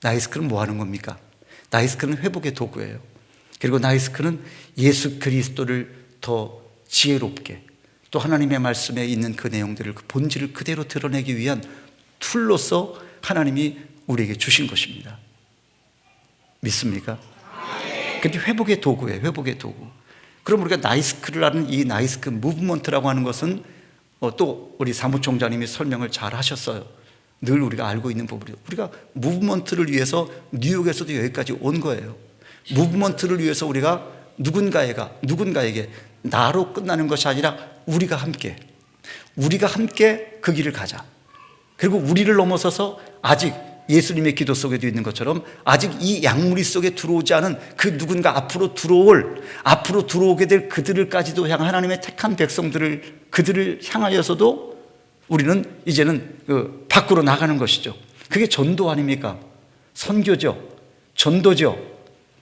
나이스크는 뭐 하는 겁니까? 나이스크는 회복의 도구예요. 그리고 나이스크는 예수 그리스도를 더 지혜롭게, 또 하나님의 말씀에 있는 그 내용들을, 그 본질을 그대로 드러내기 위한 툴로서 하나님이 우리에게 주신 것입니다. 믿습니까? 근데 회복의 도구예요. 회복의 도구. 그럼 우리가 나이스크를 하는 이 나이스크 무브먼트라고 하는 것은 또 우리 사무총장님이 설명을 잘 하셨어요. 늘 우리가 알고 있는 부분이에요. 우리가 무브먼트를 위해서 뉴욕에서도 여기까지 온 거예요. 무브먼트를 위해서 우리가 누군가에게 나로 끝나는 것이 아니라 우리가 함께 그 길을 가자. 그리고 우리를 넘어서서 아직 예수님의 기도 속에도 있는 것처럼 아직 이 양무리 속에 들어오지 않은 그 누군가 앞으로 들어오게 될 그들을까지도 향한 하나님의 택한 그들을 향하여서도 우리는 이제는 밖으로 나가는 것이죠. 그게 전도 아닙니까? 선교죠. 전도죠.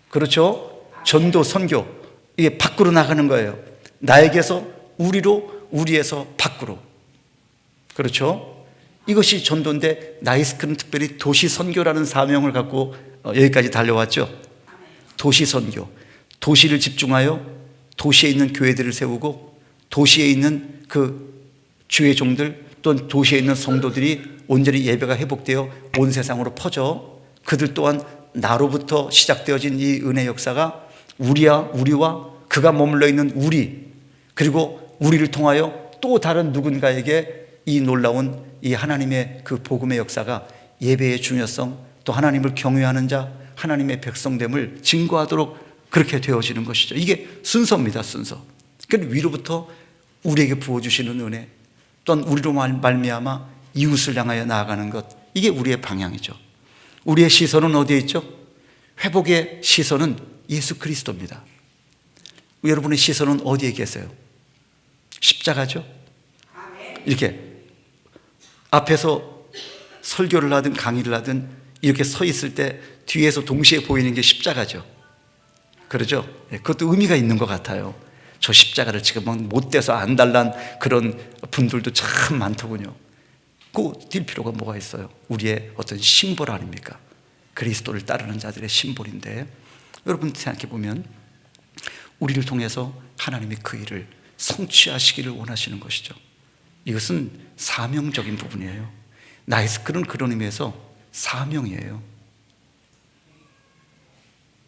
그렇죠? 전도, 선교. 이게 밖으로 나가는 거예요. 나에게서 우리로, 우리에서 밖으로. 그렇죠? 이것이 전도인데, 나이스크는 특별히 도시 선교라는 사명을 갖고 여기까지 달려왔죠. 도시 선교. 도시를 집중하여 도시에 있는 교회들을 세우고, 도시에 있는 그 주의 종들, 또는 도시에 있는 성도들이 온전히 예배가 회복되어 온 세상으로 퍼져 그들 또한 나로부터 시작되어진 이 은혜 역사가 우리와 그가 머물러 있는 우리, 그리고 우리를 통하여 또 다른 누군가에게 이 놀라운 이 하나님의 그 복음의 역사가 예배의 중요성, 또 하나님을 경외하는 자, 하나님의 백성됨을 증거하도록 그렇게 되어지는 것이죠. 이게 순서입니다. 순서. 그러니까 위로부터 우리에게 부어주시는 은혜, 또한 우리로 말미암아 이웃을 향하여 나아가는 것, 이게 우리의 방향이죠. 우리의 시선은 어디에 있죠? 회복의 시선은 예수 그리스도입니다. 여러분의 시선은 어디에 계세요? 십자가죠. 이렇게 앞에서 설교를 하든 강의를 하든 이렇게 서 있을 때 뒤에서 동시에 보이는 게 십자가죠. 그러죠? 그것도 의미가 있는 것 같아요. 저 십자가를 지금 못 떼서 안 달란 그런 분들도 참 많더군요. 그 뛸 필요가 뭐가 있어요? 우리의 어떤 심볼 아닙니까? 그리스도를 따르는 자들의 심볼인데, 여러분 생각해 보면 우리를 통해서 하나님의 그 일을 성취하시기를 원하시는 것이죠. 이것은 사명적인 부분이에요. 나이스크는 그런 의미에서 사명이에요.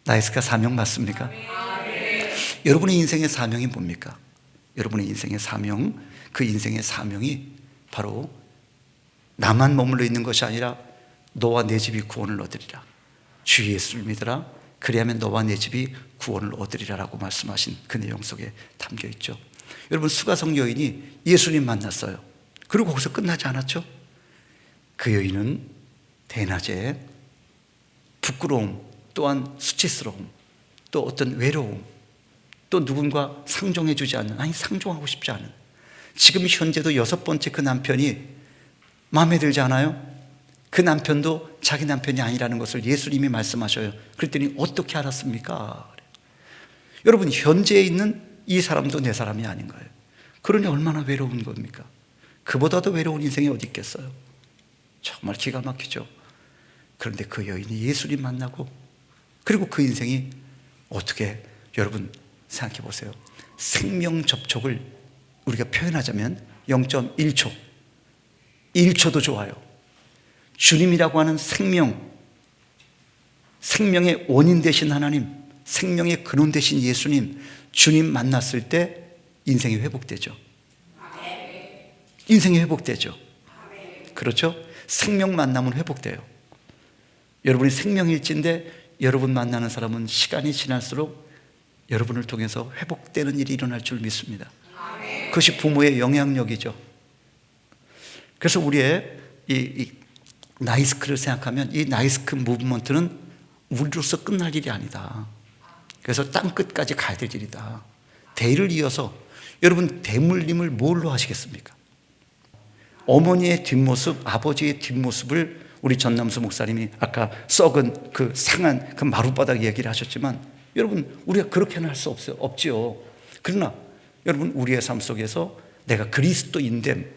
나이스크가 사명 맞습니까? 여러분의 인생의 사명이 뭡니까? 여러분의 인생의 사명, 그 인생의 사명이 바로 나만 머물러 있는 것이 아니라 너와 내 집이 구원을 얻으리라. 주 예수를 믿으라. 그리하면 너와 내 집이 구원을 얻으리라 라고 말씀하신 그 내용 속에 담겨 있죠. 여러분, 수가성 여인이 예수님 만났어요. 그리고 거기서 끝나지 않았죠. 그 여인은 대낮에 부끄러움, 또한 수치스러움, 또 어떤 외로움, 또 누군가 상종해 주지 않는, 아니 상종하고 싶지 않은, 지금 현재도 6번째 그 남편이 마음에 들지 않아요? 그 남편도 자기 남편이 아니라는 것을 예수님이 말씀하셔요. 그랬더니 어떻게 알았습니까? 여러분, 현재에 있는 이 사람도 내 사람이 아닌 거예요. 그러니 얼마나 외로운 겁니까? 그보다도 외로운 인생이 어디 있겠어요? 정말 기가 막히죠. 그런데 그 여인이 예수님 만나고, 그리고 그 인생이 어떻게, 여러분 생각해 보세요. 생명 접촉을 우리가 표현하자면 0.1초, 1초도 좋아요. 주님이라고 하는 생명의 원인 되신 하나님, 생명의 근원 되신 예수님, 주님 만났을 때 인생이 회복되죠. 인생이 회복되죠. 그렇죠? 생명 만나면 회복돼요. 여러분이 생명일지인데 여러분 만나는 사람은 시간이 지날수록 여러분을 통해서 회복되는 일이 일어날 줄 믿습니다. 그것이 부모의 영향력이죠. 그래서 우리의 이 나이스크를 생각하면 이 나이스크 무브먼트는 우리로서 끝날 일이 아니다. 그래서 땅끝까지 가야 될 일이다. 대를 이어서, 여러분 대물림을 뭘로 하시겠습니까? 어머니의 뒷모습, 아버지의 뒷모습을 우리 전남수 목사님이 아까 썩은 그 상한 그 마룻바닥 얘기를 하셨지만, 여러분 우리가 그렇게는 할 수 없지요. 그러나 여러분, 우리의 삶 속에서 내가 그리스도인됨,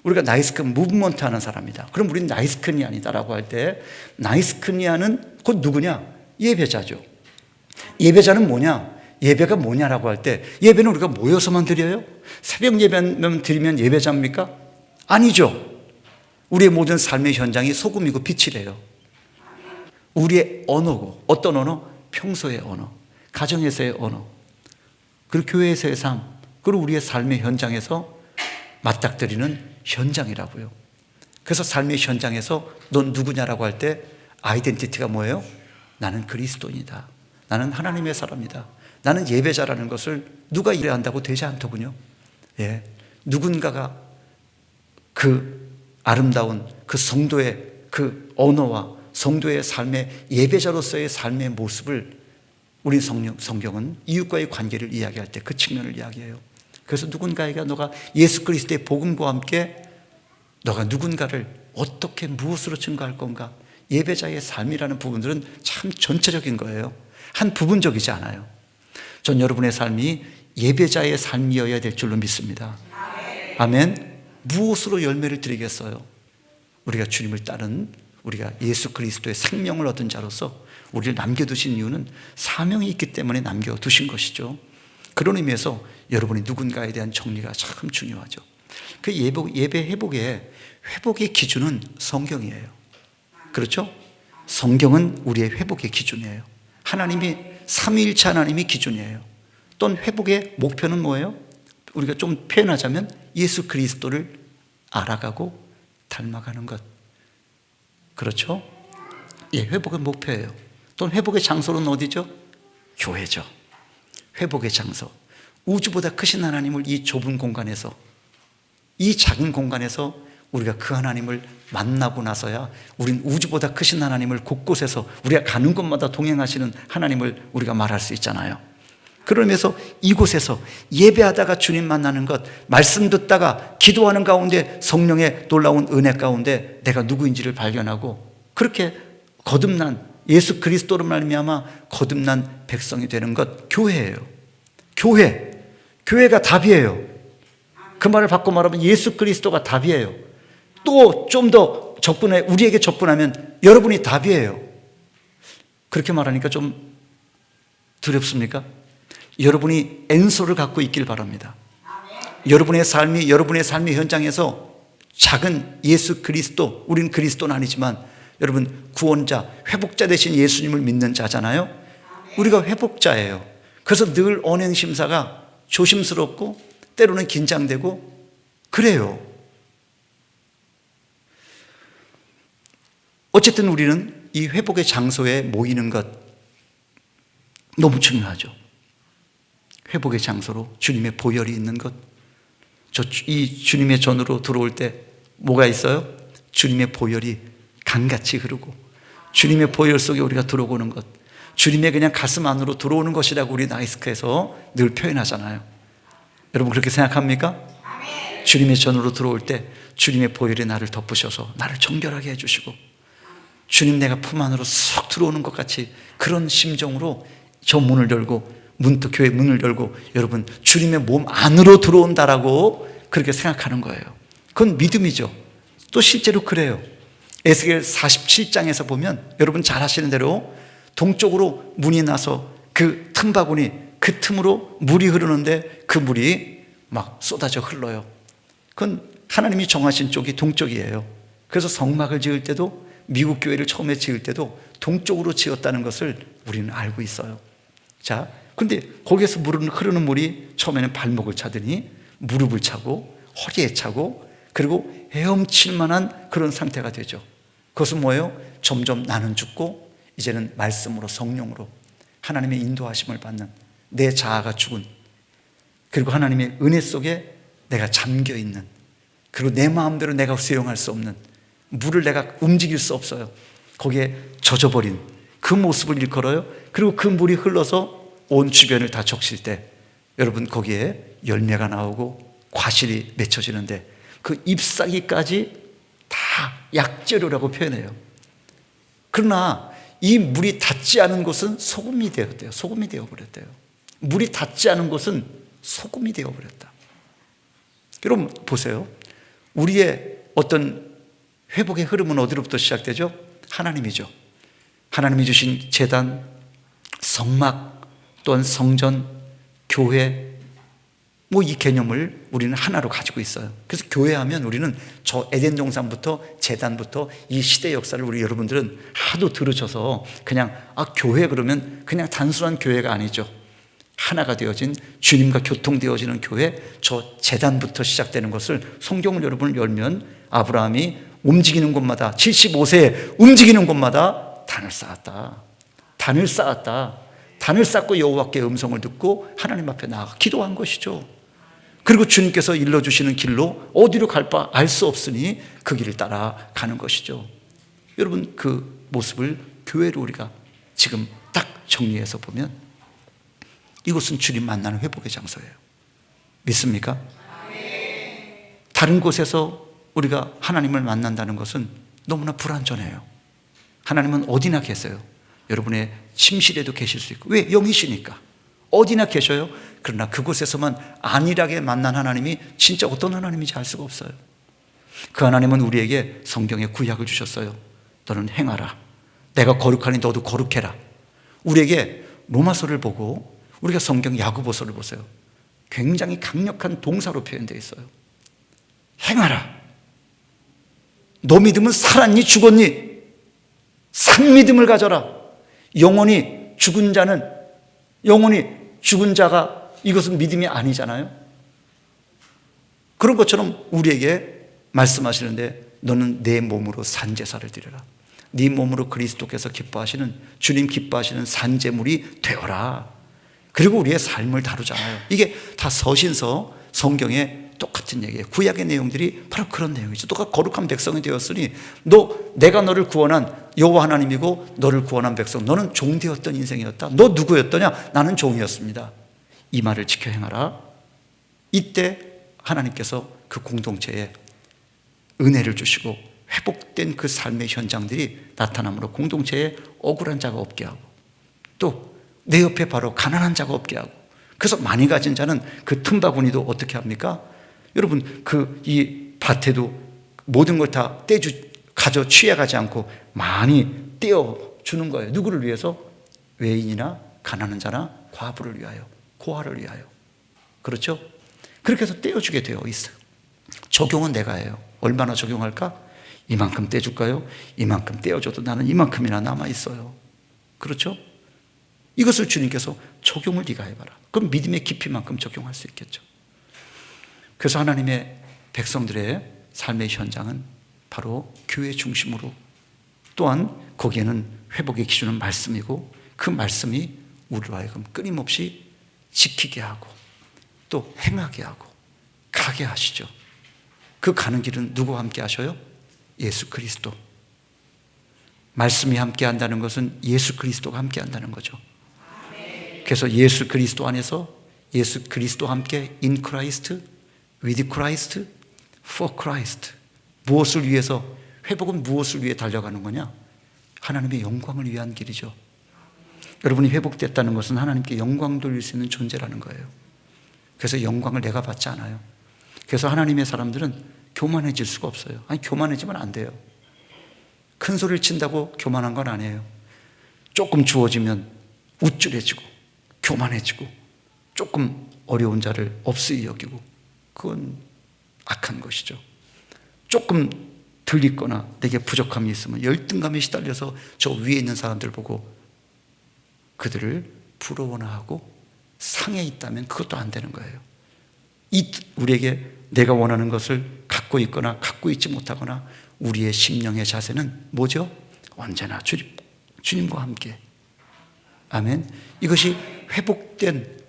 우리가 나이스크 무브먼트 하는 사람이다. 그럼 우리는 나이스크니안이다라고 할 때 나이스크니안은 곧 누구냐? 예배자죠. 예배자는 뭐냐? 예배가 뭐냐라고 할 때 예배는 우리가 모여서만 드려요? 새벽 예배만 드리면 예배자입니까? 아니죠. 우리의 모든 삶의 현장이 소금이고 빛이래요. 우리의 언어고, 어떤 언어? 평소의 언어, 가정에서의 언어, 그리고 교회에서의 삶, 그리고 우리의 삶의 현장에서 맞닥뜨리는 현장이라고요. 그래서 삶의 현장에서 넌 누구냐라고 할 때 아이덴티티가 뭐예요? 나는 그리스도인이다. 나는 하나님의 사람이다. 나는 예배자라는 것을 누가 이래야 한다고 되지 않더군요. 예, 누군가가 그 아름다운 그 성도의 그 언어와 성도의 삶의 예배자로서의 삶의 모습을 우리 성경은 이웃과의 관계를 이야기할 때 그 측면을 이야기해요. 그래서 누군가에게 너가 예수 그리스도의 복음과 함께 너가 누군가를 어떻게 무엇으로 증거할 건가? 예배자의 삶이라는 부분들은 참 전체적인 거예요. 한 부분적이지 않아요. 전 여러분의 삶이 예배자의 삶이어야 될 줄로 믿습니다. 아멘. 무엇으로 열매를 드리겠어요? 우리가 주님을 따른 우리가 예수 그리스도의 생명을 얻은 자로서 우리를 남겨두신 이유는 사명이 있기 때문에 남겨두신 것이죠. 그런 의미에서 여러분이 누군가에 대한 정리가 참 중요하죠. 그 예배 회복의 기준은 성경이에요. 그렇죠? 성경은 우리의 회복의 기준이에요. 하나님이 삼위일체 하나님이 기준이에요. 또는 회복의 목표는 뭐예요? 우리가 좀 표현하자면 예수 그리스도를 알아가고 닮아가는 것. 그렇죠? 예, 회복의 목표예요. 또는 회복의 장소는 어디죠? 교회죠. 회복의 장소. 우주보다 크신 하나님을 이 좁은 공간에서, 이 작은 공간에서 우리가 그 하나님을 만나고 나서야 우린 우주보다 크신 하나님을 곳곳에서 우리가 가는 곳마다 동행하시는 하나님을 우리가 말할 수 있잖아요. 그러면서 이곳에서 예배하다가 주님 만나는 것, 말씀 듣다가 기도하는 가운데 성령의 놀라운 은혜 가운데 내가 누구인지를 발견하고 그렇게 거듭난 예수 그리스도로 말미암아 거듭난 백성이 되는 것, 교회예요. 교회가 답이에요. 그 말을 바꿔 말하면 예수 그리스도가 답이에요. 또 좀 더 우리에게 접근하면 여러분이 답이에요. 그렇게 말하니까 좀 두렵습니까? 여러분이 엔소를 갖고 있길 바랍니다. 여러분의 삶의 현장에서 작은 예수 그리스도, 우린 그리스도는 아니지만 여러분 구원자, 회복자 되신 예수님을 믿는 자잖아요. 우리가 회복자예요. 그래서 늘 언행심사가 조심스럽고 때로는 긴장되고 그래요. 어쨌든 우리는 이 회복의 장소에 모이는 것 너무 중요하죠. 회복의 장소로 주님의 보혈이 있는 것. 이 주님의 전으로 들어올 때 뭐가 있어요? 주님의 보혈이 강같이 흐르고 주님의 보혈 속에 우리가 들어오는 것, 주님의 그냥 가슴 안으로 들어오는 것이라고 우리 나이스크에서 늘 표현하잖아요. 여러분 그렇게 생각합니까? 주님의 전으로 들어올 때 주님의 보혈이 나를 덮으셔서 나를 정결하게 해주시고 주님 내가 품 안으로 쏙 들어오는 것 같이 그런 심정으로 저 문을 열고 문득 교회 문을 열고 여러분 주님의 몸 안으로 들어온다라고 그렇게 생각하는 거예요. 그건 믿음이죠. 또 실제로 그래요. 에스겔 47장에서 보면 여러분 잘 아시는 대로 동쪽으로 문이 나서 그 틈바구니 그 틈으로 물이 흐르는데 그 물이 막 쏟아져 흘러요. 그건 하나님이 정하신 쪽이 동쪽이에요. 그래서 성막을 지을 때도 미국 교회를 처음에 지을 때도 동쪽으로 지었다는 것을 우리는 알고 있어요. 자, 근데 거기에서 흐르는 물이 처음에는 발목을 차더니 무릎을 차고 허리에 차고 그리고 헤엄칠 만한 그런 상태가 되죠. 그것은 뭐예요? 점점 나는 죽고 이제는 말씀으로 성령으로 하나님의 인도하심을 받는 내 자아가 죽은 그리고 하나님의 은혜 속에 내가 잠겨있는 그리고 내 마음대로 내가 수용할 수 없는 물을 내가 움직일 수 없어요. 거기에 젖어버린 그 모습을 일컬어요. 그리고 그 물이 흘러서 온 주변을 다 적실 때 여러분 거기에 열매가 나오고 과실이 맺혀지는데 그 잎사귀까지 다 약재료라고 표현해요. 그러나 이 물이 닿지 않은 곳은 소금이 되었대요. 소금이 되어버렸대요. 물이 닿지 않은 곳은 소금이 되어버렸다. 여러분 보세요. 우리의 어떤 회복의 흐름은 어디로부터 시작되죠? 하나님이죠. 하나님이 주신 제단, 성막, 또한 성전, 교회, 이 개념을 우리는 하나로 가지고 있어요. 그래서 교회하면 우리는 저 에덴 동산부터 제단부터 이 시대 역사를 우리 여러분들은 하도 들으셔서 그냥 교회 그러면 그냥 단순한 교회가 아니죠. 하나가 되어진 주님과 교통되어지는 교회, 저 제단부터 시작되는 것을 성경을 여러분 열면 아브라함이 움직이는 곳마다 75세에 움직이는 곳마다 단을 쌓았다. 단을 쌓았다. 단을 쌓고 여호와께 음성을 듣고 하나님 앞에 나아가 기도한 것이죠. 그리고 주님께서 일러주시는 길로 어디로 갈 바 알 수 없으니 그 길을 따라가는 것이죠. 여러분, 그 모습을 교회로 우리가 지금 딱 정리해서 보면 이곳은 주님 만나는 회복의 장소예요. 믿습니까? 다른 곳에서 우리가 하나님을 만난다는 것은 너무나 불완전해요. 하나님은 어디나 계세요. 여러분의 침실에도 계실 수 있고, 왜? 영이시니까 어디나 계셔요. 그러나 그곳에서만 안일하게 만난 하나님이 진짜 어떤 하나님인지 알 수가 없어요. 그 하나님은 우리에게 성경에 구약을 주셨어요. 너는 행하라. 내가 거룩하니 너도 거룩해라. 우리에게 로마서를 보고 우리가 성경 야고보서를 보세요. 굉장히 강력한 동사로 표현되어 있어요. 행하라. 너 믿으면 살았니 죽었니? 산 믿음을 가져라. 영원히 죽은 자가 이것은 믿음이 아니잖아요. 그런 것처럼 우리에게 말씀하시는데 너는 내 몸으로 산제사를 드려라. 네 몸으로 그리스도께서 기뻐하시는, 주님 기뻐하시는 산제물이 되어라. 그리고 우리의 삶을 다루잖아요. 이게 다 서신서 성경의 똑같은 얘기예요. 구약의 내용들이 바로 그런 내용이죠. 너가 거룩한 백성이 되었으니 내가 너를 구원한 여호와 하나님이고 너를 구원한 백성, 너는 종 되었던 인생이었다. 너 누구였더냐? 나는 종이었습니다. 이 말을 지켜 행하라. 이때 하나님께서 그 공동체에 은혜를 주시고 회복된 그 삶의 현장들이 나타남으로 공동체에 억울한 자가 없게 하고, 또 내 옆에 바로 가난한 자가 없게 하고, 그래서 많이 가진 자는 그 틈바구니도 어떻게 합니까? 여러분, 이 밭에도 모든 걸 다 가져 취해가지 않고 많이 떼어주는 거예요. 누구를 위해서? 외인이나 가난한 자나 과부를 위하여, 고아를 위하여. 그렇죠? 그렇게 해서 떼어주게 되어 있어요. 적용은 내가 해요. 얼마나 적용할까? 이만큼 떼줄까요? 이만큼 떼어줘도 나는 이만큼이나 남아있어요. 그렇죠? 이것을 주님께서 적용을 네가 해봐라. 그럼 믿음의 깊이만큼 적용할 수 있겠죠. 그래서 하나님의 백성들의 삶의 현장은 바로 교회 중심으로, 또한 거기에는 회복의 기준은 말씀이고 그 말씀이 우리로 하여금 끊임없이 지키게 하고 또 행하게 하고 가게 하시죠. 그 가는 길은 누구와 함께 하셔요? 예수 그리스도. 말씀이 함께 한다는 것은 예수 그리스도가 함께 한다는 거죠. 그래서 예수 그리스도 안에서 예수 그리스도와 함께 in Christ, with Christ, for Christ. 무엇을 위해서? 회복은 무엇을 위해 달려가는 거냐? 하나님의 영광을 위한 길이죠. 여러분이 회복됐다는 것은 하나님께 영광 돌릴 수 있는 존재라는 거예요. 그래서 영광을 내가 받지 않아요. 그래서 하나님의 사람들은 교만해질 수가 없어요. 아니, 교만해지면 안 돼요. 큰 소리를 친다고 교만한 건 아니에요. 조금 주어지면 우쭐해지고 교만해지고 조금 어려운 자를 없이 여기고, 그건 악한 것이죠. 조금 들리거나 내게 부족함이 있으면 열등감에 시달려서 저 위에 있는 사람들 보고 그들을 부러워나 하고 상해 있다면 그것도 안 되는 거예요. 우리에게 내가 원하는 것을 갖고 있거나 갖고 있지 못하거나 우리의 심령의 자세는 뭐죠? 언제나 주님과 함께. 아멘. 이것이 회복된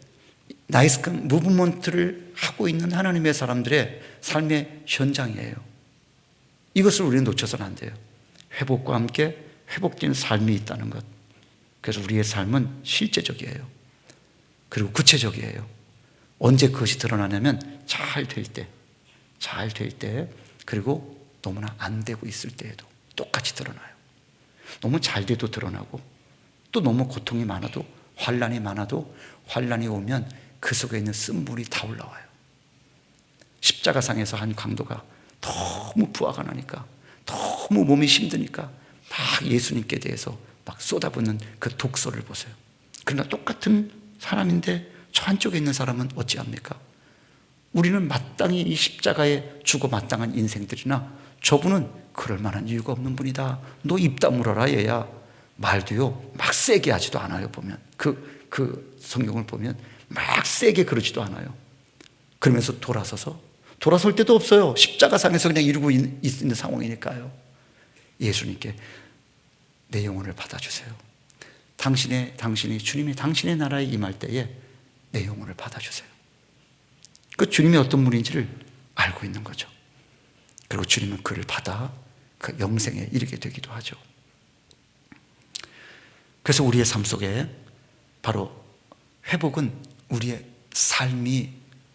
나이스칸 무브먼트를 하고 있는 하나님의 사람들의 삶의 현장이에요. 이것을 우리는 놓쳐서는 안 돼요. 회복과 함께 회복된 삶이 있다는 것. 그래서 우리의 삶은 실제적이에요. 그리고 구체적이에요. 언제 그것이 드러나냐면 잘 될 때, 그리고 너무나 안 되고 있을 때에도 똑같이 드러나요. 너무 잘 돼도 드러나고, 또 너무 고통이 많아도, 환난이 많아도, 환난이 오면 그 속에 있는 쓴물이 다 올라와요. 십자가상에서 한 강도가 더 너무 부하가 나니까, 너무 몸이 힘드니까 막 예수님께 대해서 막 쏟아붓는 그 독소를 보세요. 그러나 똑같은 사람인데 저 한쪽에 있는 사람은 어찌합니까? 우리는 마땅히 이 십자가에 죽어 마땅한 인생들이나 저분은 그럴 만한 이유가 없는 분이다. 너 입 다물어라 얘야. 말도요 막 세게 하지도 않아요. 보면 그 성경을 보면 막 세게 그러지도 않아요. 그러면서 돌아설 때도 없어요. 십자가상에서 그냥 이루고 있는 상황이니까요. 예수님께 내 영혼을 받아주세요. 당신이 주님이 당신의 나라에 임할 때에 내 영혼을 받아주세요. 그 주님이 어떤 분인지를 알고 있는 거죠. 그리고 주님은 그를 받아 그 영생에 이르게 되기도 하죠. 그래서 우리의 삶 속에 바로 회복은 우리의 삶이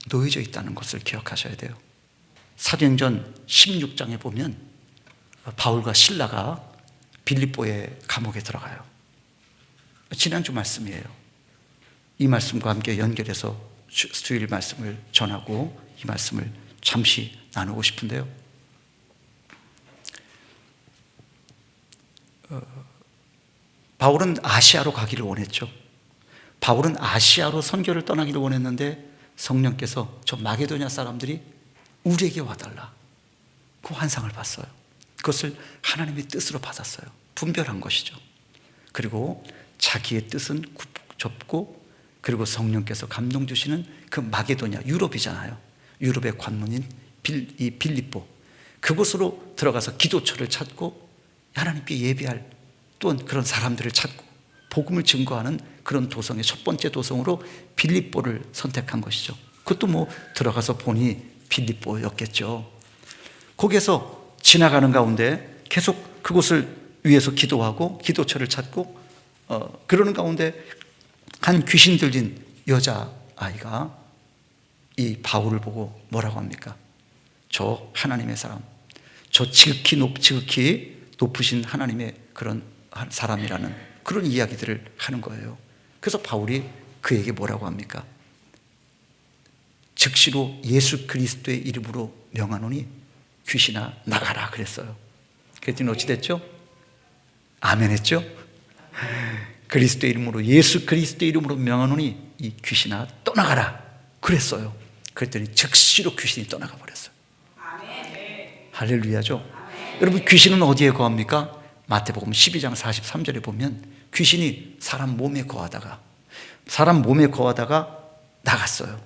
놓여져 있다는 것을 기억하셔야 돼요. 사도행전 16장에 보면 바울과 실라가 빌립보의 감옥에 들어가요. 지난주 말씀이에요. 이 말씀과 함께 연결해서 주일 말씀을 전하고 이 말씀을 잠시 나누고 싶은데요. 바울은 아시아로 가기를 원했죠. 바울은 아시아로 선교를 떠나기를 원했는데 성령께서 저 마게도냐 사람들이 우리에게 와달라, 그 환상을 봤어요. 그것을 하나님의 뜻으로 받았어요. 분별한 것이죠. 그리고 자기의 뜻은 접고, 그리고 성령께서 감동 주시는 그 마게도냐, 유럽이잖아요. 유럽의 관문인 이 빌립보, 그곳으로 들어가서 기도처를 찾고 하나님께 예배할 또 그런 사람들을 찾고 복음을 증거하는 그런 도성의 첫 번째 도성으로 빌립보를 선택한 것이죠. 그것도 뭐 들어가서 보니 빌립보였겠죠. 거기에서 지나가는 가운데 계속 그곳을 위해서 기도하고 기도처를 찾고 그러는 가운데 한 귀신 들린 여자아이가 이 바울을 보고 뭐라고 합니까? 저 하나님의 사람, 저 지극히 높으신 하나님의 그런 사람이라는 그런 이야기들을 하는 거예요. 그래서 바울이 그에게 뭐라고 합니까? 즉시로 예수 그리스도의 이름으로 명하노니 귀신아 나가라 그랬어요. 그랬더니 어찌 됐죠? 아멘 했죠? 그리스도의 이름으로, 예수 그리스도의 이름으로 명하노니 이 귀신아 떠나가라 그랬어요. 그랬더니 즉시로 귀신이 떠나가 버렸어요. 할렐루야죠. 여러분, 귀신은 어디에 거합니까? 마태복음 12장 43절에 보면 귀신이 사람 몸에 거하다가 나갔어요.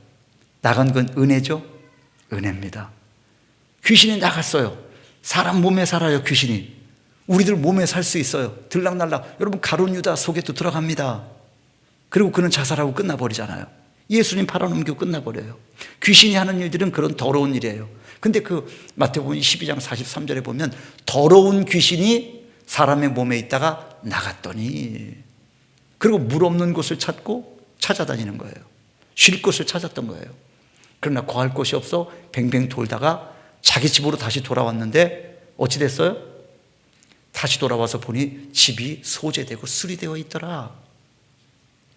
나간 건 은혜죠? 은혜입니다. 귀신이 나갔어요. 사람 몸에 살아요. 귀신이 우리들 몸에 살 수 있어요. 들락날락. 여러분, 가룟 유다 속에도 들어갑니다. 그리고 그는 자살하고 끝나버리잖아요. 예수님 팔아넘기고 끝나버려요. 귀신이 하는 일들은 그런 더러운 일이에요. 근데 그 마태복음 12장 43절에 보면 더러운 귀신이 사람의 몸에 있다가 나갔더니, 그리고 물 없는 곳을 찾아다니는 거예요. 쉴 곳을 찾았던 거예요. 그러나 거할 곳이 없어 뱅뱅 돌다가 자기 집으로 다시 돌아왔는데 어찌 됐어요? 다시 돌아와서 보니 집이 소재되고 수리되어 있더라.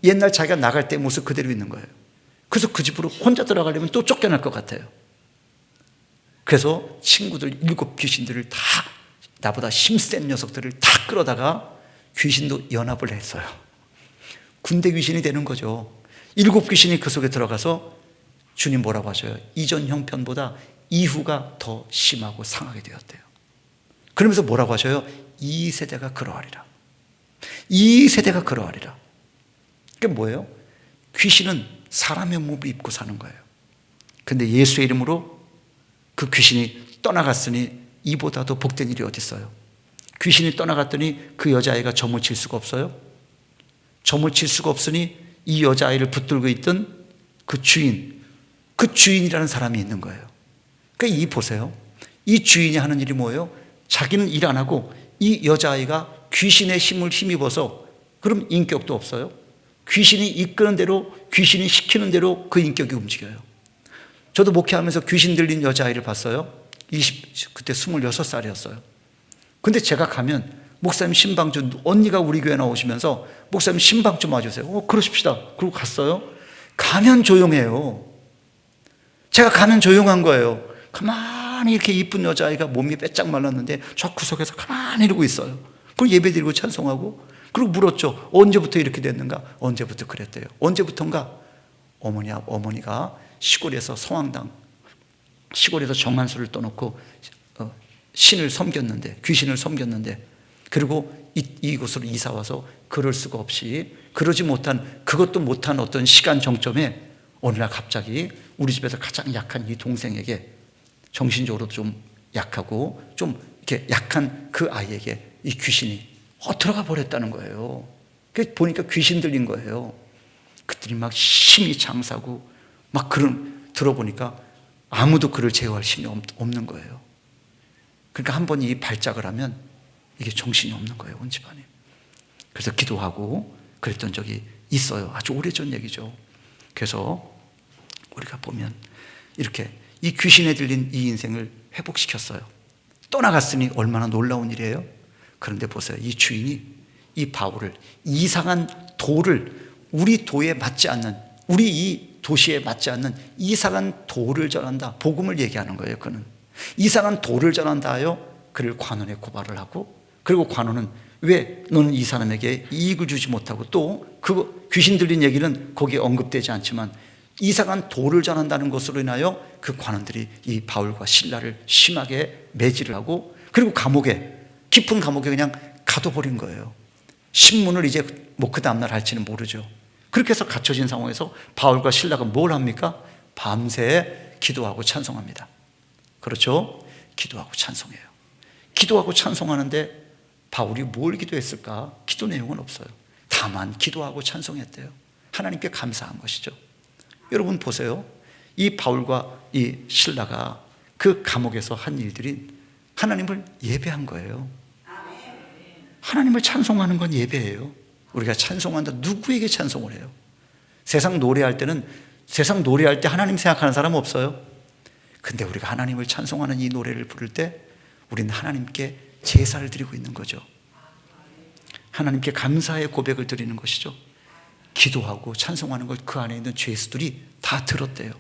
옛날 자기가 나갈 때 모습 그대로 있는 거예요. 그래서 그 집으로 혼자 들어가려면 또 쫓겨날 것 같아요. 그래서 친구들 7 귀신들을 다, 나보다 힘센 녀석들을 다 끌어다가 귀신도 연합을 했어요. 군대 귀신이 되는 거죠. 7 귀신이 그 속에 들어가서 주님 뭐라고 하셔요? 이전 형편보다 이후가 더 심하고 상하게 되었대요. 그러면서 뭐라고 하셔요? 이 세대가 그러하리라. 이 세대가 그러하리라. 그게 뭐예요? 귀신은 사람의 몸을 입고 사는 거예요. 근데 예수의 이름으로 그 귀신이 떠나갔으니 이보다도 복된 일이 어디 있어요? 귀신이 떠나갔더니 그 여자아이가 점을 칠 수가 없어요. 점을 칠 수가 없으니 이 여자아이를 붙들고 있던 그 주인이라는 사람이 있는 거예요. 그러니까 이 보세요. 이 주인이 하는 일이 뭐예요? 자기는 일 안 하고 이 여자아이가 귀신의 힘을 힘입어서, 그럼 인격도 없어요. 귀신이 이끄는 대로, 귀신이 시키는 대로 그 인격이 움직여요. 저도 목회하면서 귀신 들린 여자아이를 봤어요. 그때 26살이었어요. 근데 제가 가면 목사님 신방 좀, 언니가 우리 교회 나오시면서 목사님 신방 좀 와주세요. 그러십시다. 그리고 갔어요. 가면 조용해요. 제가 가면 조용한 거예요. 가만히 가만히 이렇게 이쁜 여자아이가 몸이 빼짝 말랐는데 저 구석에서 가만히 이러고 있어요. 그리고 예배 드리고 찬송하고, 그리고 물었죠. 언제부터 이렇게 됐는가? 언제부터 그랬대요. 언제부턴가? 어머니가 시골에서 성황당, 시골에서 정한수를 떠놓고 신을 섬겼는데, 귀신을 섬겼는데, 그리고 이곳으로 이사 와서 그럴 수가 없이, 그것도 못한 어떤 시간 정점에 어느 날 갑자기 우리 집에서 가장 약한 이 동생에게, 정신적으로도 좀 약하고 좀 이렇게 약한 그 아이에게 이 귀신이 들어가 버렸다는 거예요. 보니까 귀신 들린 거예요. 그들이 막 힘이 장사고 막 들어보니까 아무도 그를 제어할 힘이 없는 거예요. 그러니까 한 번 이 발작을 하면 이게 정신이 없는 거예요, 온 집안에. 그래서 기도하고 그랬던 적이 있어요. 아주 오래전 얘기죠. 그래서 우리가 보면 이렇게 이 귀신에 들린 이 인생을 회복시켰어요. 떠나갔으니 얼마나 놀라운 일이에요. 그런데 보세요, 이 주인이 이 바울을 이상한 돌을, 우리 도에 맞지 않는, 우리 이 도시에 맞지 않는 이상한 돌을 전한다, 복음을 얘기하는 거예요. 그는 이상한 돌을 전한다 하여 그를 관원에 고발을 하고, 그리고 관원은 왜 너는 이 사람에게 이익을 주지 못하고, 또 그 귀신 들린 얘기는 거기에 언급되지 않지만 이상한 돌을 전한다는 것으로 인하여 그 관원들이 이 바울과 실라를 심하게 매질을 하고, 그리고 깊은 감옥에 그냥 가둬버린 거예요. 신문을 이제 그 다음날 할지는 모르죠. 그렇게 해서 갇혀진 상황에서 바울과 실라가 뭘 합니까? 밤새 기도하고 찬송합니다. 그렇죠? 기도하고 찬송해요. 기도하고 찬송하는데 바울이 뭘 기도했을까? 기도 내용은 없어요. 다만 기도하고 찬송했대요. 하나님께 감사한 것이죠. 여러분 보세요. 이 바울과 이 실라가 그 감옥에서 한 일들이 하나님을 예배한 거예요. 하나님을 찬송하는 건 예배예요. 우리가 찬송한다, 누구에게 찬송을 해요? 세상 노래할 때 하나님 생각하는 사람 없어요? 근데 우리가 하나님을 찬송하는 이 노래를 부를 때 우리는 하나님께 제사를 드리고 있는 거죠. 하나님께 감사의 고백을 드리는 것이죠. 기도하고 찬송하는 것, 그 안에 있는 죄수들이 다 들었대요.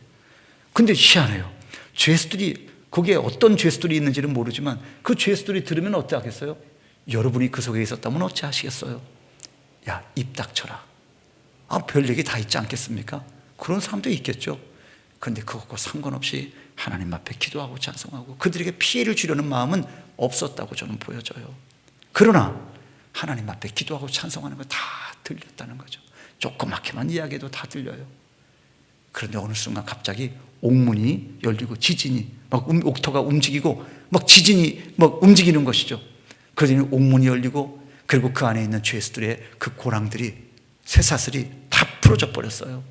근데 희한해요. 죄수들이, 거기에 어떤 죄수들이 있는지는 모르지만 그 죄수들이 들으면 어떻게 하겠어요? 여러분이 그 속에 있었다면 어찌 하시겠어요? 야, 입 닥쳐라. 별 얘기 다 있지 않겠습니까? 그런 사람도 있겠죠. 그런데 그것과 상관없이 하나님 앞에 기도하고 찬송하고 그들에게 피해를 주려는 마음은 없었다고 저는 보여져요. 그러나 하나님 앞에 기도하고 찬송하는 거 다 들렸다는 거죠. 조그맣게만 이야기해도 다 들려요. 그런데 어느 순간 갑자기 옥문이 열리고 지진이 막 옥토가 움직이고 막 지진이 막 움직이는 것이죠. 그러더니 옥문이 열리고, 그리고 그 안에 있는 죄수들의 그 고랑들이, 쇠사슬이 다 풀어져 버렸어요.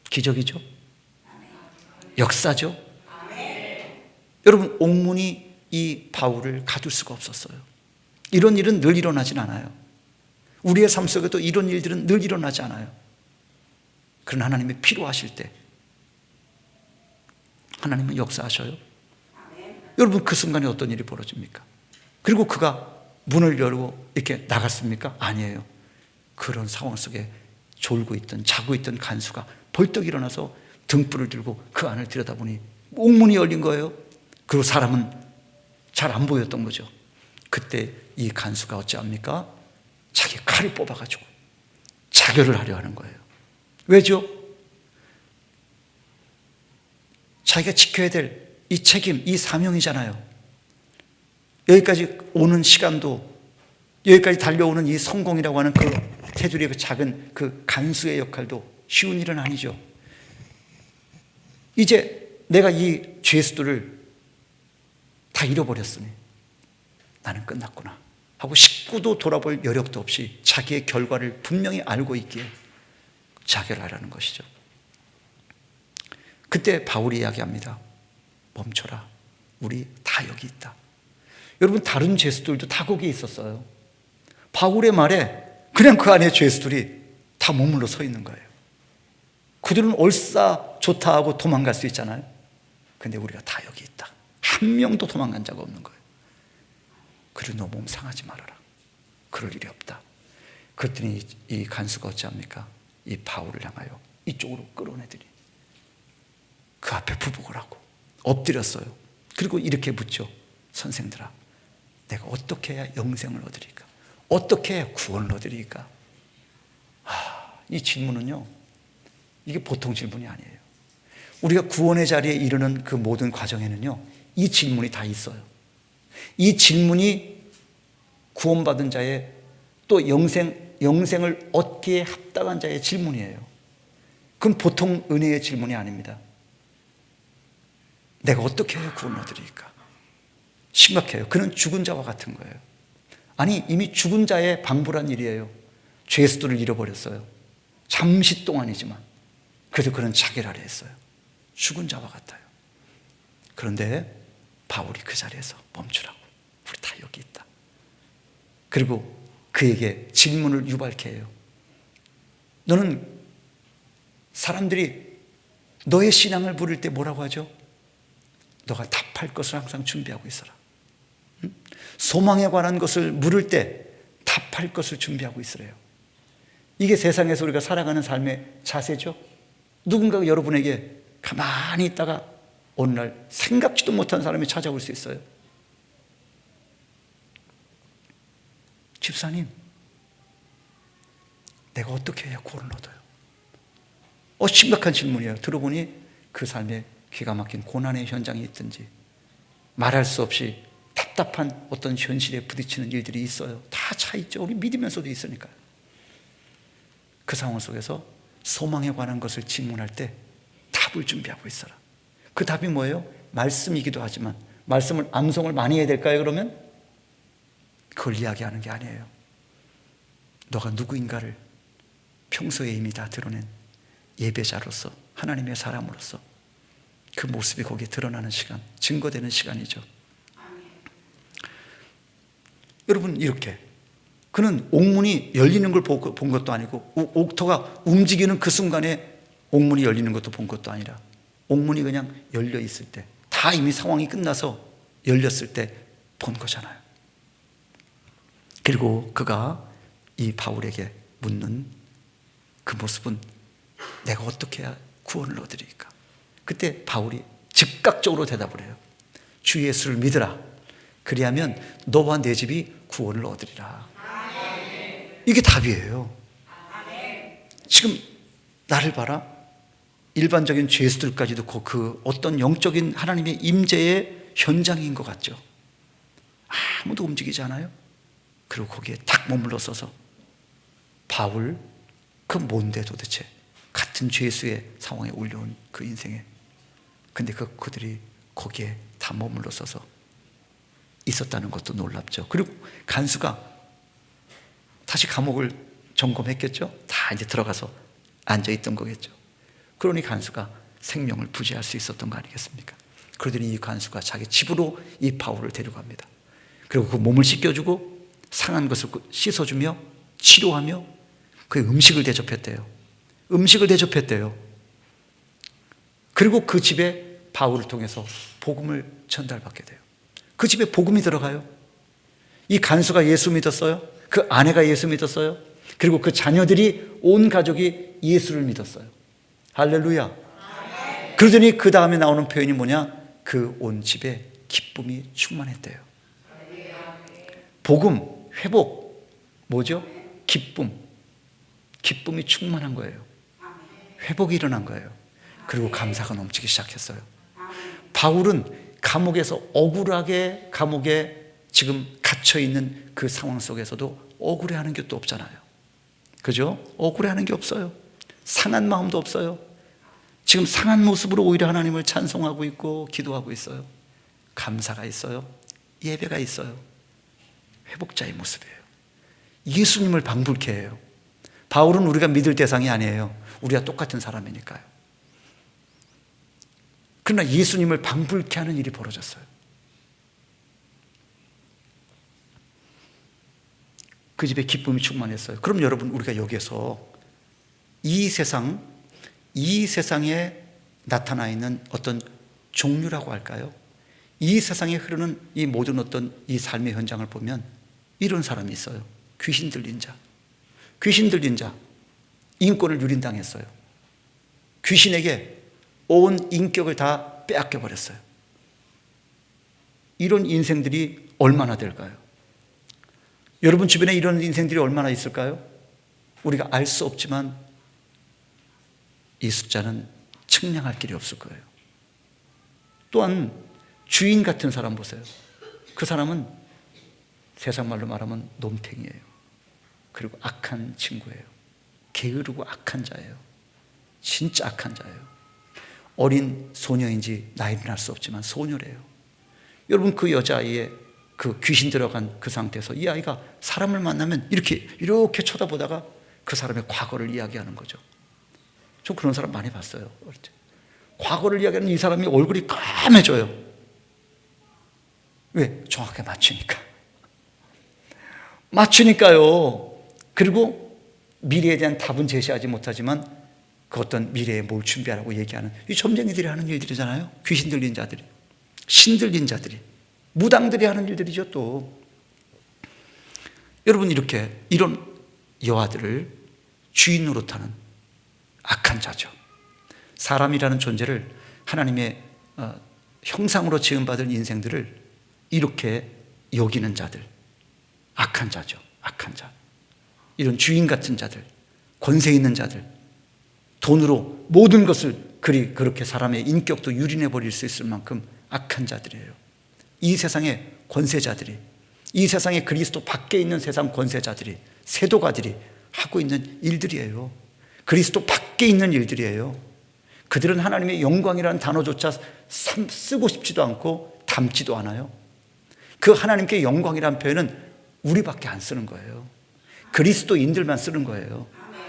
기적이죠? 역사죠? 여러분, 옥문이 이 바울을 가둘 수가 없었어요. 이런 일은 늘 일어나진 않아요. 우리의 삶 속에도 이런 일들은 늘 일어나지 않아요. 그러나 하나님이 필요하실 때 하나님은 역사하셔요. 여러분, 그 순간에 어떤 일이 벌어집니까? 그리고 그가 문을 열고 이렇게 나갔습니까? 아니에요. 그런 상황 속에 자고 있던 간수가 벌떡 일어나서 등불을 들고 그 안을 들여다보니 옥문이 열린 거예요. 그리고 사람은 잘 안 보였던 거죠. 그때 이 간수가 어찌합니까? 자기 칼을 뽑아가지고 자결을 하려 하는 거예요. 왜죠? 자기가 지켜야 될 이 책임, 이 사명이잖아요. 여기까지 오는 시간도, 여기까지 달려오는 이 성공이라고 하는 그 테두리의 그 작은 그 간수의 역할도 쉬운 일은 아니죠. 이제 내가 이 죄수들을 다 잃어버렸으니 나는 끝났구나 하고 식구도 돌아볼 여력도 없이 자기의 결과를 분명히 알고 있기에 자결하라는 것이죠. 그때 바울이 이야기합니다. 멈춰라. 우리 다 여기 있다. 여러분, 다른 죄수들도 다 거기에 있었어요. 바울의 말에 그냥 그 안에 죄수들이 다 머물러 서 있는 거예요. 그들은 얼싸 좋다 하고 도망갈 수 있잖아요. 근데 우리가 다 여기 있다. 한 명도 도망간 자가 없는 거예요. 그리고 너 몸 상하지 말아라. 그럴 일이 없다. 그랬더니 이 간수가 어찌합니까? 이 바울을 향하여 이쪽으로 끌어내더니 그 앞에 부복을 하고 엎드렸어요. 그리고 이렇게 묻죠. 선생들아, 내가 어떻게 해야 영생을 얻으리까? 어떻게 해야 구원을 얻으리까? 이 질문은요, 이게 보통 질문이 아니에요. 우리가 구원의 자리에 이르는 그 모든 과정에는요, 이 질문이 다 있어요. 이 질문이 구원받은 자의 또 영생을 얻기에 합당한 자의 질문이에요. 그건 보통 은혜의 질문이 아닙니다. 내가 어떻게 해야 구원을 얻으리까? 심각해요. 그는 죽은 자와 같은 거예요. 아니, 이미 죽은 자의 방불한 일이에요. 죄수들을 잃어버렸어요. 잠시 동안이지만. 그래서 그는 자기를 아래 했어요. 죽은 자와 같아요. 그런데 바울이 그 자리에서 멈추라고. 우리 다 여기 있다. 그리고 그에게 질문을 유발케 해요. 너는 사람들이 너의 신앙을 물을 때 뭐라고 하죠? 너가 답할 것을 항상 준비하고 있어라. 소망에 관한 것을 물을 때 답할 것을 준비하고 있으래요. 이게 세상에서 우리가 살아가는 삶의 자세죠. 누군가가 여러분에게 가만히 있다가 어느 날 생각지도 못한 사람이 찾아올 수 있어요. 집사님, 내가 어떻게 해야 구원을 얻어요? 심각한 질문이에요. 들어보니 그 삶에 기가 막힌 고난의 현장이 있든지 말할 수 없이 답답한 어떤 현실에 부딪히는 일들이 있어요. 다 차 있죠. 우리 믿으면서도 있으니까요. 그 상황 속에서 소망에 관한 것을 질문할 때 답을 준비하고 있어라. 그 답이 뭐예요? 말씀이기도 하지만 말씀을 암송을 많이 해야 될까요? 그러면 그걸 이야기하는 게 아니에요. 너가 누구인가를 평소에 이미 다 드러낸 예배자로서, 하나님의 사람으로서 그 모습이 거기에 드러나는 시간, 증거되는 시간이죠. 여러분, 이렇게 그는 옥문이 열리는 걸 본 것도 아니고 옥터가 움직이는 그 순간에 옥문이 열리는 것도 본 것도 아니라 옥문이 그냥 열려 있을 때, 다 이미 상황이 끝나서 열렸을 때 본 거잖아요. 그리고 그가 이 바울에게 묻는 그 모습은 내가 어떻게 해야 구원을 얻으리까? 그때 바울이 즉각적으로 대답을 해요. 주 예수를 믿으라. 그리하면 너와 내 집이 구원을 얻으리라. 이게 답이에요. 지금 나를 봐라. 일반적인 죄수들까지도 그 어떤 영적인 하나님의 임재의 현장인 것 같죠. 아무도 움직이지 않아요. 그리고 거기에 딱 머물러 서서 바울, 그 뭔데 도대체 같은 죄수의 상황에 올려온 그 인생에, 근데 그들이 거기에 다 머물러 서서 있었다는 것도 놀랍죠. 그리고 간수가 다시 감옥을 점검했겠죠. 다 이제 들어가서 앉아있던 거겠죠. 그러니 간수가 생명을 부지할 수 있었던 거 아니겠습니까? 그러더니 이 간수가 자기 집으로 이 바울을 데려갑니다. 그리고 그 몸을 씻겨주고 상한 것을 씻어주며 치료하며 그 음식을 대접했대요. 음식을 대접했대요. 그리고 그 집에 바울을 통해서 복음을 전달받게 돼요. 그 집에 복음이 들어가요. 이 간수가 예수 믿었어요. 그 아내가 예수 믿었어요. 그리고 그 자녀들이, 온 가족이 예수를 믿었어요. 할렐루야. 그러더니 그 다음에 나오는 표현이 뭐냐? 그 온 집에 기쁨이 충만했대요. 복음, 회복, 뭐죠? 기쁨이 충만한 거예요. 회복이 일어난 거예요. 그리고 감사가 넘치기 시작했어요. 바울은 감옥에서 억울하게 감옥에 지금 갇혀있는 그 상황 속에서도 억울해하는 게 또 없잖아요. 그죠? 억울해하는 게 없어요. 상한 마음도 없어요. 지금 상한 모습으로 오히려 하나님을 찬송하고 있고 기도하고 있어요. 감사가 있어요. 예배가 있어요. 회복자의 모습이에요. 예수님을 방불케 해요. 바울은 우리가 믿을 대상이 아니에요. 우리가 똑같은 사람이니까요. 그러나 예수님을 방불케 하는 일이 벌어졌어요. 그 집에 기쁨이 충만했어요. 그럼 여러분, 우리가 여기에서 이 세상에 나타나 있는 어떤 종류라고 할까요? 이 세상에 흐르는 이 모든 어떤 이 삶의 현장을 보면 이런 사람이 있어요. 귀신 들린 자. 인권을 유린당했어요. 귀신에게 온 인격을 다 빼앗겨 버렸어요. 이런 인생들이 얼마나 될까요? 여러분 주변에 이런 인생들이 얼마나 있을까요? 우리가 알 수 없지만 이 숫자는 측량할 길이 없을 거예요. 또한 주인 같은 사람 보세요. 그 사람은 세상 말로 말하면 놈탱이에요. 그리고 악한 친구예요. 게으르고 악한 자예요. 진짜 악한 자예요. 어린 소녀인지 나이는 알 수 없지만 소녀래요. 여러분 그 여자아이의 그 귀신 들어간 그 상태에서 이 아이가 사람을 만나면 이렇게 쳐다보다가 그 사람의 과거를 이야기하는 거죠. 저 그런 사람 많이 봤어요. 과거를 이야기하는 이 사람이 얼굴이 까매져요. 왜? 정확하게 맞추니까요. 그리고 미래에 대한 답은 제시하지 못하지만 그 어떤 미래에 뭘 준비하라고 얘기하는 이 점쟁이들이 하는 일들이잖아요. 귀신 들린 자들이, 신 들린 자들이, 무당들이 하는 일들이죠. 또 여러분 이렇게 이런 여아들을 주인 노릇하는 악한 자죠. 사람이라는 존재를 하나님의 형상으로 지음받은 인생들을 이렇게 여기는 자들, 악한 자죠. 악한 자. 이런 주인 같은 자들, 권세 있는 자들, 돈으로 모든 것을 그렇게 사람의 인격도 유린해 버릴 수 있을 만큼 악한 자들이에요. 이 세상의 권세자들이, 이 세상에 그리스도 밖에 있는 세상 권세자들이, 세도가들이 하고 있는 일들이에요. 그리스도 밖에 있는 일들이에요. 그들은 하나님의 영광이라는 단어조차 쓰고 싶지도 않고 담지도 않아요. 그 하나님께 영광이라는 표현은 우리밖에 안 쓰는 거예요. 그리스도인들만 쓰는 거예요.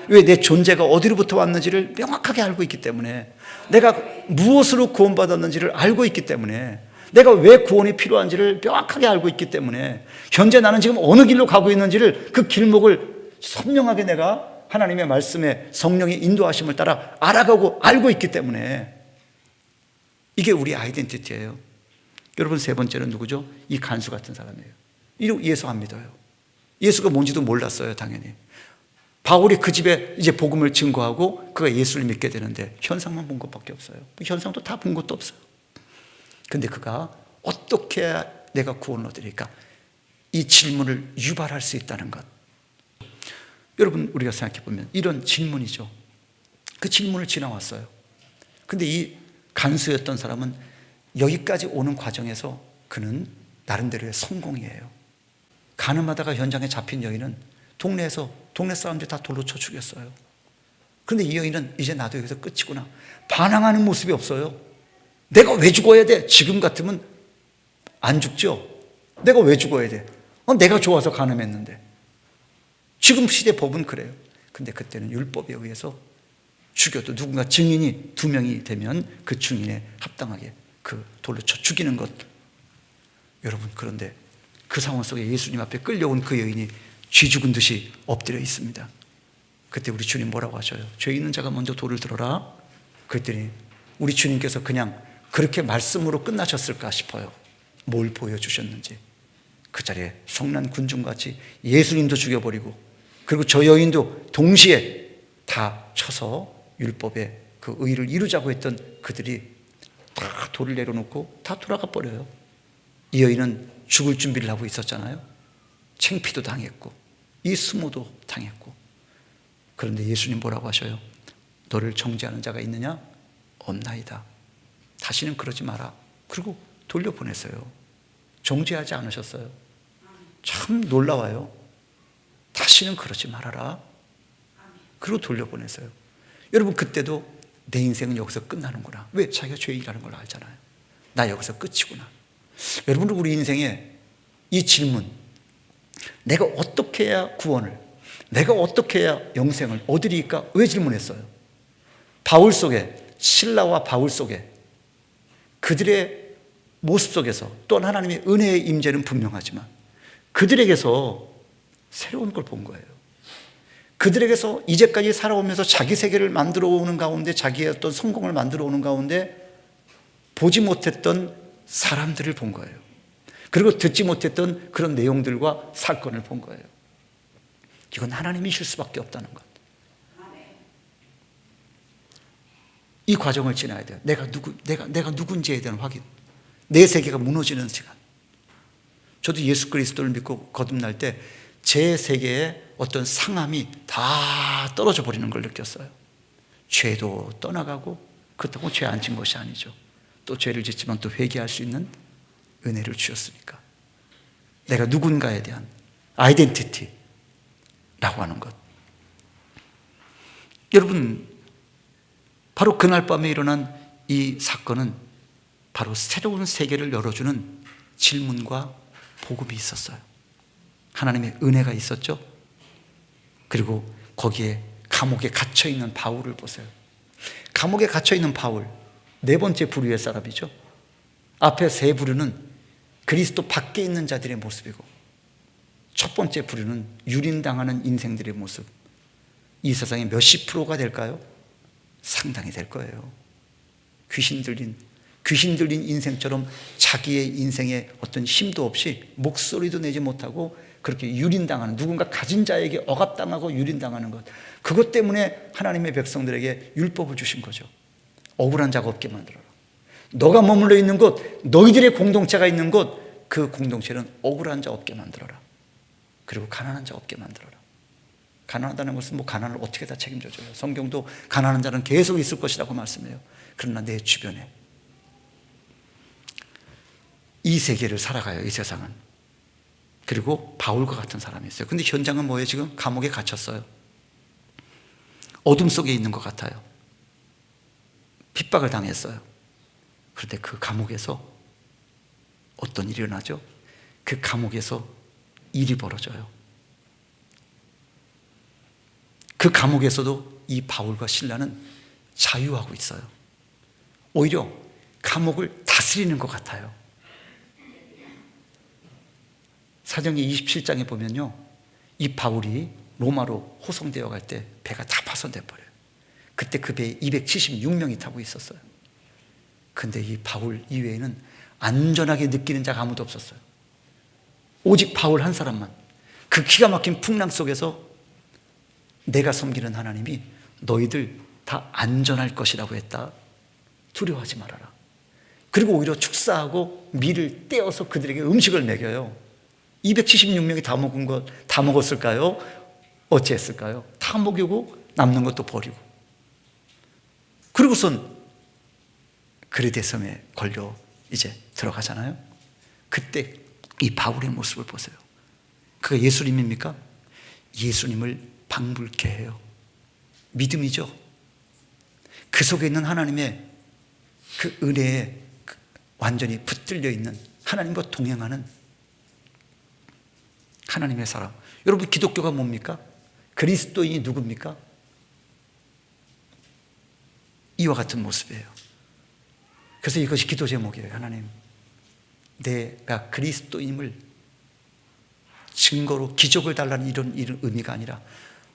왜? 내 존재가 어디로부터 왔는지를 명확하게 알고 있기 때문에, 내가 무엇으로 구원받았는지를 알고 있기 때문에, 내가 왜 구원이 필요한지를 명확하게 알고 있기 때문에, 현재 나는 지금 어느 길로 가고 있는지를 그 길목을 선명하게 내가 하나님의 말씀에 성령의 인도하심을 따라 알아가고 알고 있기 때문에 이게 우리 아이덴티티예요. 여러분 세 번째는 누구죠? 이 간수 같은 사람이에요. 이거 예수 안 믿어요. 예수가 뭔지도 몰랐어요. 당연히 바울이 그 집에 이제 복음을 증거하고 그가 예수를 믿게 되는데 현상만 본 것밖에 없어요. 현상도 다 본 것도 없어요. 근데 그가 어떻게 해야 내가 구원을 얻으리까? 이 질문을 유발할 수 있다는 것. 여러분 우리가 생각해 보면 이런 질문이죠. 그 질문을 지나왔어요. 근데 이 간수였던 사람은 여기까지 오는 과정에서 그는 나름대로의 성공이에요. 가늠하다가 현장에 잡힌 여인은 동네에서 동네 사람들이 다 돌로 쳐 죽였어요. 그런데 이 여인은 이제 나도 여기서 끝이구나, 반항하는 모습이 없어요. 내가 왜 죽어야 돼? 지금 같으면 안 죽죠. 내가 왜 죽어야 돼? 내가 좋아서 가늠했는데. 지금 시대 법은 그래요. 근데 그때는 율법에 의해서 죽여도 누군가 증인이 2명이 되면 그 증인에 합당하게 그 돌로 쳐 죽이는 것. 여러분 그런데 그 상황 속에 예수님 앞에 끌려온 그 여인이 쥐 죽은 듯이 엎드려 있습니다. 그때 우리 주님 뭐라고 하셔요? 죄 있는 자가 먼저 돌을 들어라. 그랬더니 우리 주님께서 그냥 그렇게 말씀으로 끝나셨을까 싶어요. 뭘 보여주셨는지. 그 자리에 성난 군중같이 예수님도 죽여버리고, 그리고 저 여인도 동시에 다 쳐서 율법의 그 의를 이루자고 했던 그들이 다 돌을 내려놓고 다 돌아가 버려요. 이 여인은 죽을 준비를 하고 있었잖아요. 창피도 당했고 이 수모도 당했고. 그런데 예수님 뭐라고 하셔요? 너를 정죄하는 자가 있느냐? 없나이다. 다시는 그러지 마라. 그리고 돌려보냈어요. 정죄하지 않으셨어요. 참 놀라워요. 다시는 그러지 말아라. 그리고 돌려보냈어요. 여러분 그때도 내 인생은 여기서 끝나는구나. 왜? 자기가 죄인이라는 걸 알잖아요. 나 여기서 끝이구나. 여러분 우리 인생에 이 질문, 내가 어떻게 해야 구원을, 내가 어떻게 해야 영생을 얻으리까? 왜 질문했어요? 바울 속에, 실라와 바울 속에 그들의 모습 속에서 또한 하나님의 은혜의 임재는 분명하지만 그들에게서 새로운 걸 본 거예요. 그들에게서 이제까지 살아오면서 자기 세계를 만들어 오는 가운데, 자기의 어떤 성공을 만들어 오는 가운데 보지 못했던 사람들을 본 거예요. 그리고 듣지 못했던 그런 내용들과 사건을 본 거예요. 이건 하나님이실 수밖에 없다는 것. 이 과정을 지나야 돼요. 내가 누군지에 대한 확인. 내 세계가 무너지는 시간. 저도 예수 그리스도를 믿고 거듭날 때 제 세계에 어떤 상함이 다 떨어져 버리는 걸 느꼈어요. 죄도 떠나가고, 그렇다고 죄 안 진 것이 아니죠. 또 죄를 짓지만 또 회개할 수 있는 은혜를 주셨으니까. 내가 누군가에 대한 아이덴티티라고 하는 것. 여러분, 바로 그날 밤에 일어난 이 사건은 바로 새로운 세계를 열어주는 질문과 복음이 있었어요. 하나님의 은혜가 있었죠. 그리고 거기에 감옥에 갇혀있는 바울을 보세요. 감옥에 갇혀있는 바울, 네 번째 부류의 사람이죠. 앞에 세 부류는 그리스도 밖에 있는 자들의 모습이고, 첫 번째 부류는 유린당하는 인생들의 모습. 이 세상에 몇십 프로가 될까요? 상당히 될 거예요. 귀신 들린 인생처럼 자기의 인생에 어떤 힘도 없이 목소리도 내지 못하고 그렇게 유린당하는, 누군가 가진 자에게 억압당하고 유린당하는 것, 그것 때문에 하나님의 백성들에게 율법을 주신 거죠. 억울한 자가 없게 만들어라. 너가 머물러 있는 곳, 너희들의 공동체가 있는 곳, 그 공동체는 억울한 자 없게 만들어라. 그리고 가난한 자 없게 만들어라. 가난하다는 것은 뭐 가난을 어떻게 다 책임져줘요. 성경도 가난한 자는 계속 있을 것이라고 말씀해요. 그러나 내 주변에 이 세계를 살아가요, 이 세상은. 그리고 바울과 같은 사람이 있어요. 근데 현장은 뭐예요? 지금 감옥에 갇혔어요. 어둠 속에 있는 것 같아요. 핍박을 당했어요. 그런데 그 감옥에서 어떤 일이 일어나죠? 그 감옥에서 일이 벌어져요. 그 감옥에서도 이 바울과 실라는 자유하고 있어요. 오히려 감옥을 다스리는 것 같아요. 사도행전 27장에 보면요, 이 바울이 로마로 호송되어 갈 때 배가 다 파손돼 버려요. 그때 그 배에 276명이 타고 있었어요. 근데 이 바울 이외에는 안전하게 느끼는 자가 아무도 없었어요. 오직 바울 한 사람만. 그 기가 막힌 풍랑 속에서 내가 섬기는 하나님이 너희들 다 안전할 것이라고 했다. 두려워하지 말아라. 그리고 오히려 축사하고 밀을 떼어서 그들에게 음식을 먹여요. 276명이 다 먹었을까요? 어찌했을까요? 다 먹이고 남는 것도 버리고. 그리고선 그레데 섬에 걸려 이제 들어가잖아요. 그때 이 바울의 모습을 보세요. 그가 예수님입니까? 예수님을 방불케 해요. 믿음이죠. 그 속에 있는 하나님의 그 은혜에 완전히 붙들려 있는, 하나님과 동행하는 하나님의 사람. 여러분, 기독교가 뭡니까? 그리스도인이 누굽니까? 이와 같은 모습이에요. 그래서 이것이 기도 제목이에요. 하나님, 내가 그리스도인임을 증거로 기적을 달라는 이런 의미가 아니라,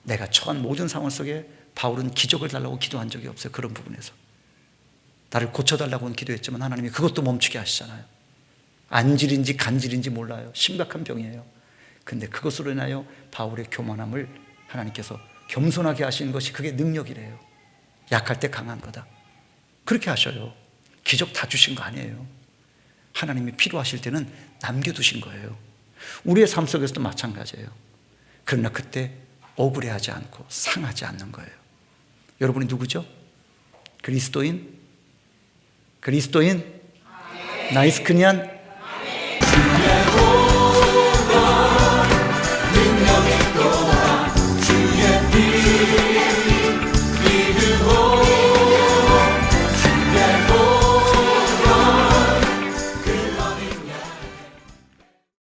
내가 처한 모든 상황 속에 바울은 기적을 달라고 기도한 적이 없어요. 그런 부분에서 나를 고쳐달라고는 기도했지만 하나님이 그것도 멈추게 하시잖아요. 안질인지 간질인지 몰라요. 심각한 병이에요. 근데 그것으로 인하여 바울의 교만함을 하나님께서 겸손하게 하시는 것이, 그게 능력이래요. 약할 때 강한 거다. 그렇게 하셔요. 기적 다 주신 거 아니에요. 하나님이 필요하실 때는 남겨두신 거예요. 우리의 삶 속에서도 마찬가지예요. 그러나 그때 억울해하지 않고 상하지 않는 거예요. 여러분이 누구죠? 그리스도인? 나이스크니안?